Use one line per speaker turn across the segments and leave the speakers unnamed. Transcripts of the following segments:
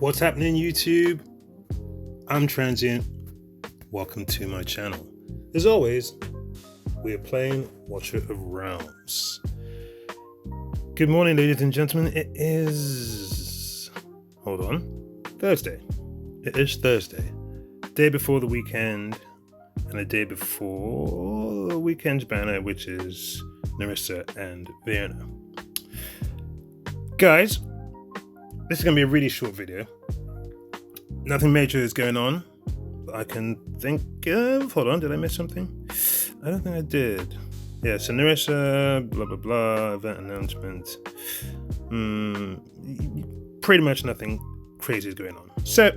What's happening, YouTube? I'm Transient. Welcome to my channel. As always, we are playing Watcher of Realms. Good morning, ladies and gentlemen. It is... Thursday. It is Thursday. Day before the weekend, and a day before the weekend's banner, which is Narissa and Vienna. Guys, this is going to be a really short video. Nothing major is going on that I can think of. Hold on, did I miss something? I don't think I did. Yeah, so Narissa, blah, blah, blah, event announcement. Pretty much nothing crazy is going on. So,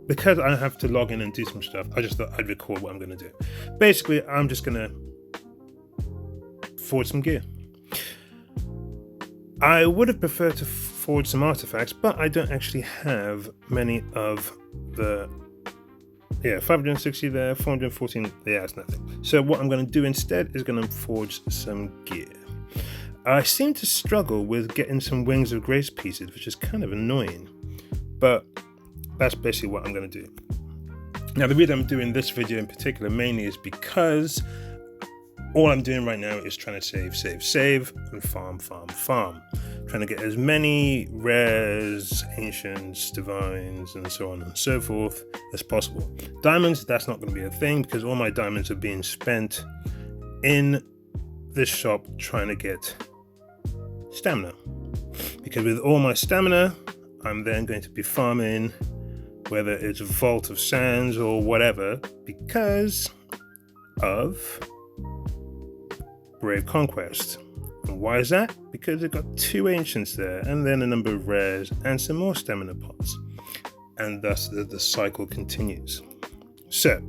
because I have to log in and do some stuff, I just thought I'd record what I'm going to do. Basically, I'm just going to forge some gear. I would have preferred to forge some artifacts, but I don't actually have many of the 560 there, 414, yeah, it's nothing. So what I'm going to do instead is going to forge some gear. I seem to struggle with getting some Wings of Grace pieces, which is kind of annoying, but that's basically what I'm going to do. Now, the reason I'm doing this video in particular mainly is because all I'm doing right now is trying to save, and farm. Trying to get as many rares, ancients, divines, and so on and so forth as possible. Diamonds, that's not going to be a thing because all my diamonds are being spent in this shop trying to get stamina. Because with all my stamina, I'm then going to be farming, whether it's Vault of Sands or whatever, because of Brave Conquest. And why is that? Because it got 2 ancients there, and then a number of rares, and some more stamina pots. And thus the cycle continues. So,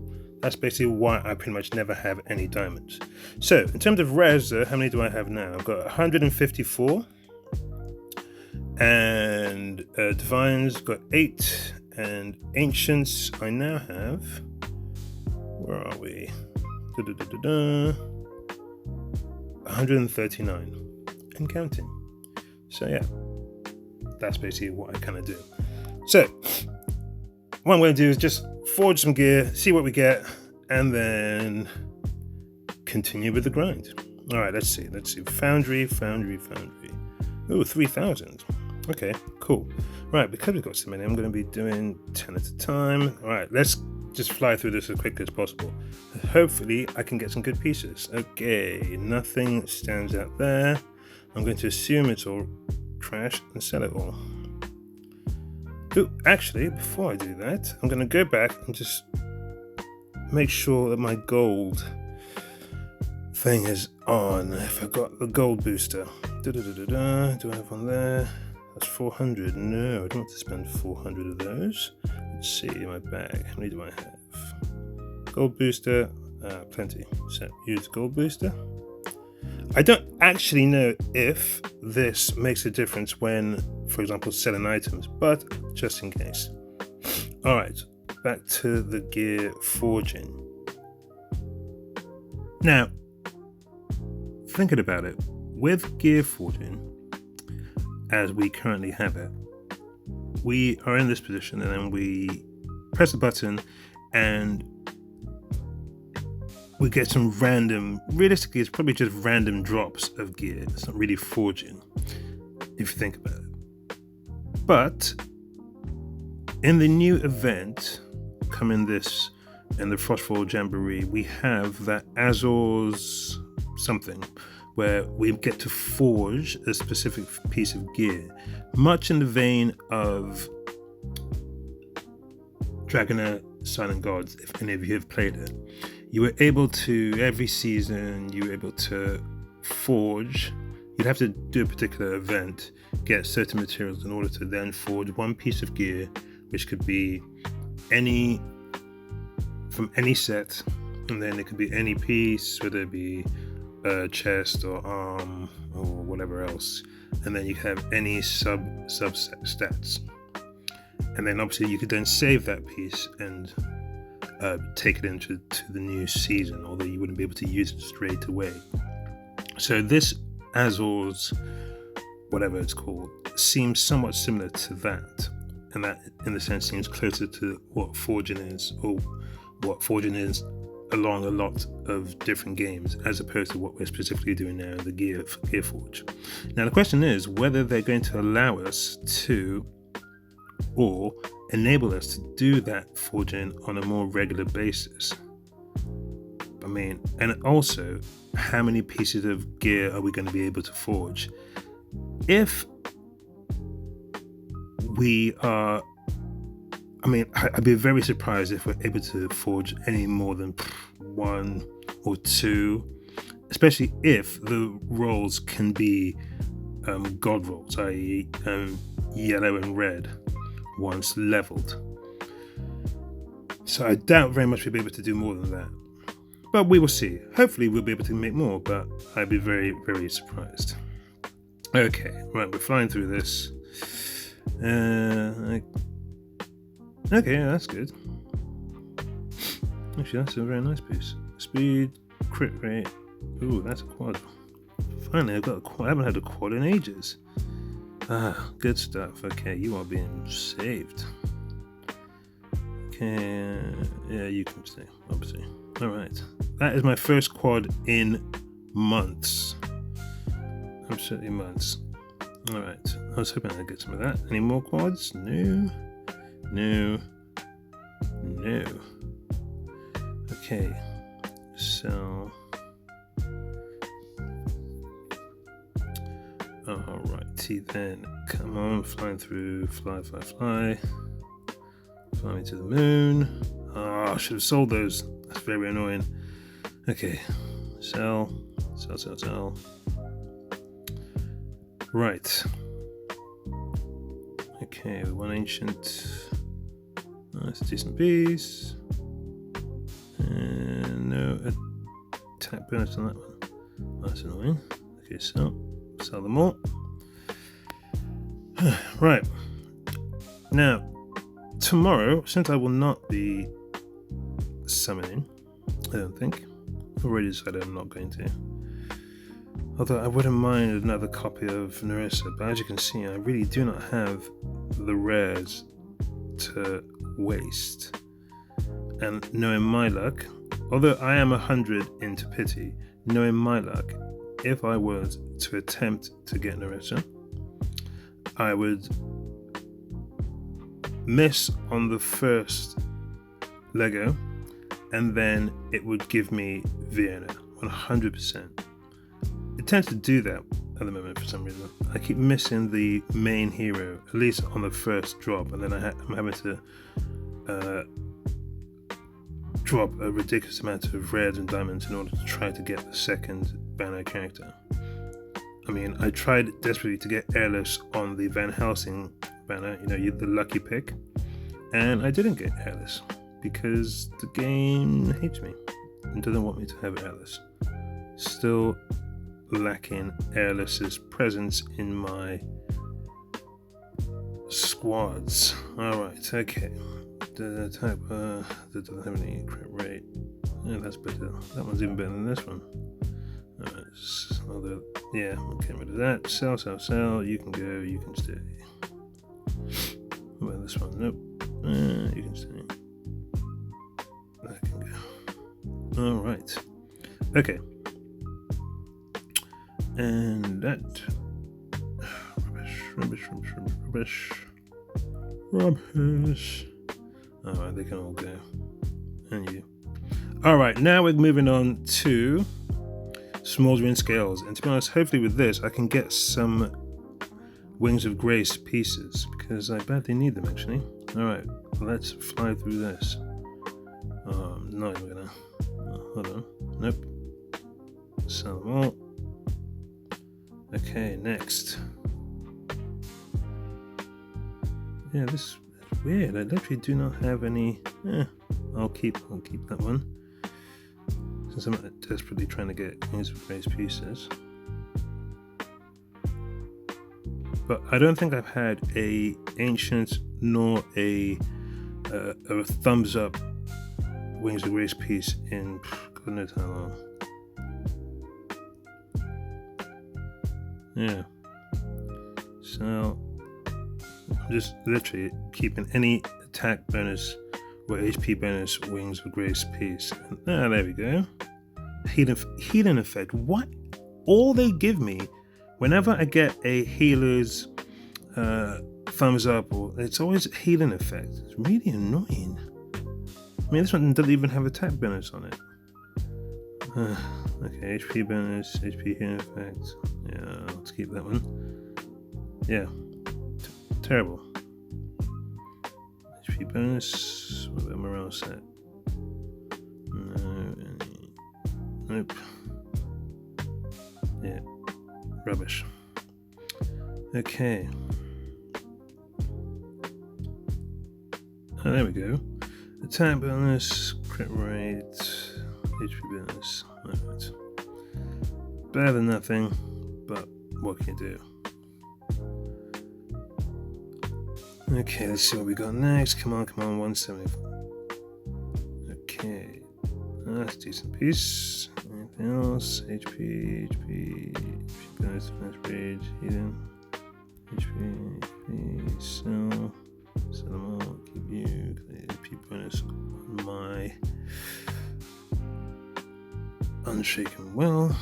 that's basically why I pretty much never have any diamonds. So, in terms of rares though, how many do I have now? I've got 154. And divines got 8. And ancients I now have... Where are we? 139 and counting. So yeah, that's basically what I kind of do. So what I'm going to do is just forge some gear, see what we get, and then continue with the grind. All right, let's see. Foundry. Oh, 3,000. Okay, cool. Right, because we've got so many, I'm going to be doing 10 at a time. All right, let's just fly through this as quickly as possible. Hopefully I can get some good pieces. Okay, nothing stands out there. I'm going to assume it's all trash and sell it all. Oh, actually, before I do that, I'm going to go back and just make sure that my gold thing is on. I forgot the gold booster. Do I have one there? That's 400. No, I don't want to spend 400 of those. Let's see in my bag. How many do I have? Gold booster, plenty. So use gold booster. I don't actually know if this makes a difference when, for example, selling items, but just in case. All right, back to the gear forging. Now, thinking about it, with gear forging, as we currently have it, we are in this position and then we press a button and we get some random, realistically it's probably just random drops of gear. It's not really forging if you think about it. But in the new event coming this in the Frostfall Jamboree, we have that Azor's something where we get to forge a specific piece of gear, much in the vein of Dragonette Silent Gods, if any of you have played it. You were able to, every season, you were able to forge. You'd have to do a particular event, get certain materials in order to then forge one piece of gear, which could be from any set, and then it could be any piece, whether it be chest or arm or whatever else, and then you have any subset stats, and then obviously you could then save that piece and take it into the new season, although you wouldn't be able to use it straight away. So this Azor's whatever it's called seems somewhat similar to that, and that, in the sense, seems closer to what forging is, or what forging is along a lot of different games, as opposed to what we're specifically doing now in the Gearforge. Now the question is whether they're going to allow us to, or enable us to do that forging on a more regular basis. I mean, and also, how many pieces of gear are we going to be able to forge? If we are, I mean, I'd be very surprised if we're able to forge any more than 1 or 2, especially if the rolls can be god rolls, i.e. Yellow and red once leveled. So I doubt very much we'll be able to do more than that. But we will see. Hopefully we'll be able to make more, but I'd be very, very surprised. Okay, right, we're flying through this. Okay, yeah, that's good. Actually, that's a very nice piece. Speed, crit rate. Ooh, that's a quad. Finally, I've got a quad. I haven't had a quad in ages. Ah, good stuff. Okay, you are being saved. Okay, yeah, you can stay, obviously. Alright, that is my first quad in months. Absolutely months. Alright, I was hoping I'd get some of that. Any more quads? No. Okay, so alrighty then. Come on, flying through. Fly. Fly me to the moon. I should have sold those. That's very annoying. Okay, sell. Right. Okay, one ancient. That's a decent piece. And no attack bonus on that one. That's annoying. Okay, sell them all. Right. Now, tomorrow, since I will not be summoning, I don't think. I've already decided I'm not going to. Although I wouldn't mind another copy of Nerissa, but as you can see, I really do not have the rares to waste. And knowing my luck, although I am 100 into pity, knowing my luck, if I was to attempt to get Nerissa, I would miss on the first Lego, and then it would give me Vienna 100%. It tends to do that at the moment for some reason. I keep missing the main hero, at least on the first drop, and then I'm having to drop a ridiculous amount of reds and diamonds in order to try to get the second banner character. I mean, I tried desperately to get Airless on the Van Helsing banner, the lucky pick, and I didn't get Airless because the game hates me and doesn't want me to have Airless. Still lacking Airless's presence in my squads. Alright, okay. The type doesn't have any crit rate. Yeah, that's better. That one's even better than this one. Alright, yeah, okay, rid of that. Sell. You can go, you can stay. What about this one? Nope. You can stay. That can go. Alright. Okay. And that rubbish. Alright, they can all go. And you. Alright, now we're moving on to smoldering scales. And to be honest, hopefully with this I can get some Wings of Grace pieces, because I badly need them actually. Alright, let's fly through this. I'm not even gonna. Hold on. Nope. Sell them all. Okay, next. Yeah, this is weird. I literally do not have any. I'll keep that one, since I'm desperately trying to get Wings of Grace pieces. But I don't think I've had a ancient nor a thumbs up Wings of Grace piece in God knows how long. Yeah. So I'm just literally keeping any attack bonus or HP bonus wings of grace piece. There we go. Healing effect. What? All they give me whenever I get a healer's thumbs up, or it's always healing effect. It's really annoying. I mean, this one doesn't even have attack bonus on it. Okay, HP bonus, HP healing effect. Yeah, let's keep that one. Yeah, terrible. HP bonus. What about morale set? No, nope. Yeah, rubbish. Okay. Oh, there we go. Attack bonus, crit rate, HP bonus. Right. Better than nothing, but what can you do? Okay, let's see what we got next. Come on, 170. Okay, that's a decent piece. Anything else? HP bonus, defense rage, healing. HP, sell them all, keep you, HP bonus on my unshaken will.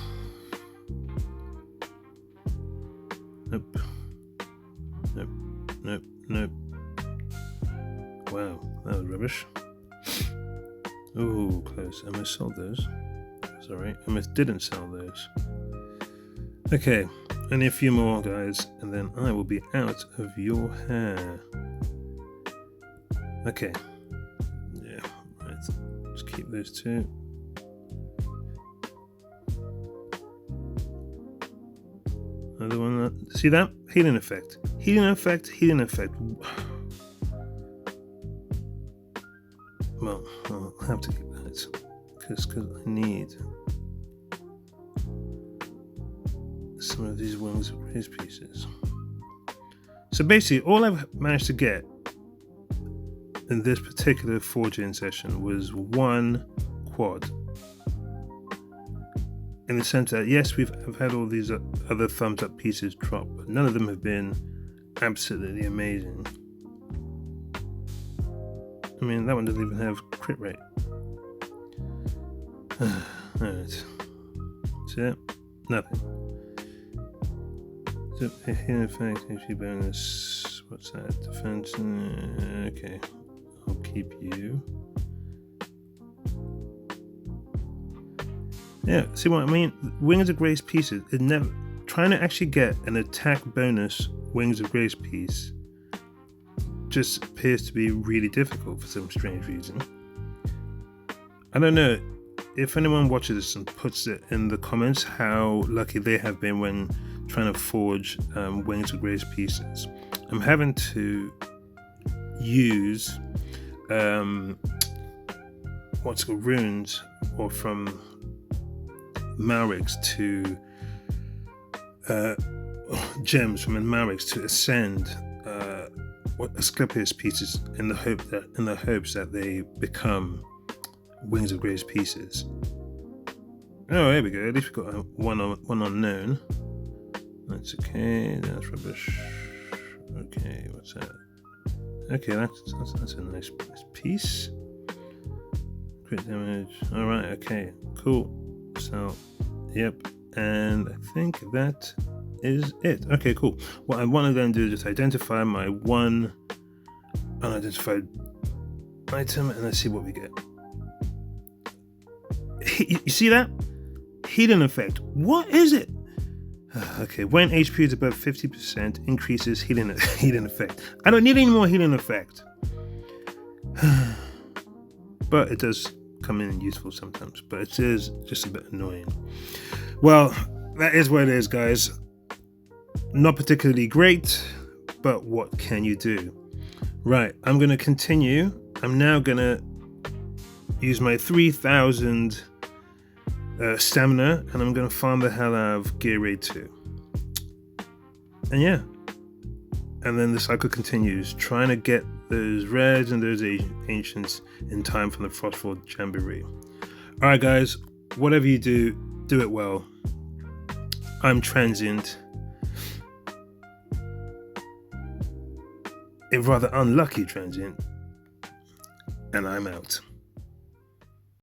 Nope. Wow, that was rubbish. Oh, close. I almost sold those. That's alright. I almost didn't sell those. Okay, only a few more, guys, and then I will be out of your hair. Okay. Yeah, right. Let's keep those two. Another one. See that? Healing effect. Well, I'll have to keep that because I need some of these wings of grace pieces. So basically, all I've managed to get in this particular forging session was one quad. In the sense that, yes, I've had all these other thumbs up pieces drop, but none of them have been absolutely amazing. I mean, that one doesn't even have crit rate. Alright. That's it. Nothing. So, healing effect, HP bonus. What's that? Defense. Okay. I'll keep you. Yeah, see what I mean? Wings of Grace pieces. It never trying to actually get an attack bonus Wings of Grace piece just appears to be really difficult for some strange reason. I don't know if anyone watches this and puts it in the comments how lucky they have been when trying to forge Wings of Grace pieces. I'm having to use what's called runes, or from Malrix to gems from Malrix to ascend Asclepius pieces in the hopes that they become Wings of Grace pieces. Oh, there we go. At least we've got one unknown. That's okay. That's rubbish. Okay, what's that? Okay, that's a nice piece. Crit damage. All right. Okay. Cool. So, yep. And I think that is it. Okay, cool. What I want to then do is just identify my one unidentified item, and let's see what we get. You see that? Healing effect. What is it? Okay, when HP is above 50%, increases healing effect. I don't need any more healing effect. But it does come in useful sometimes, but it is just a bit annoying. Well, that is what it is, guys. Not particularly great, but what can you do? Right, I'm going to continue. I'm now going to use my 3000 stamina, and I'm going to farm the hell out of Gear Raid 2. And yeah, and then the cycle continues, trying to get those reds and those ancients in time for the Frostfall Jamboree. Alright guys, whatever you do, do it well. I'm transient. a rather unlucky transient, and I'm out.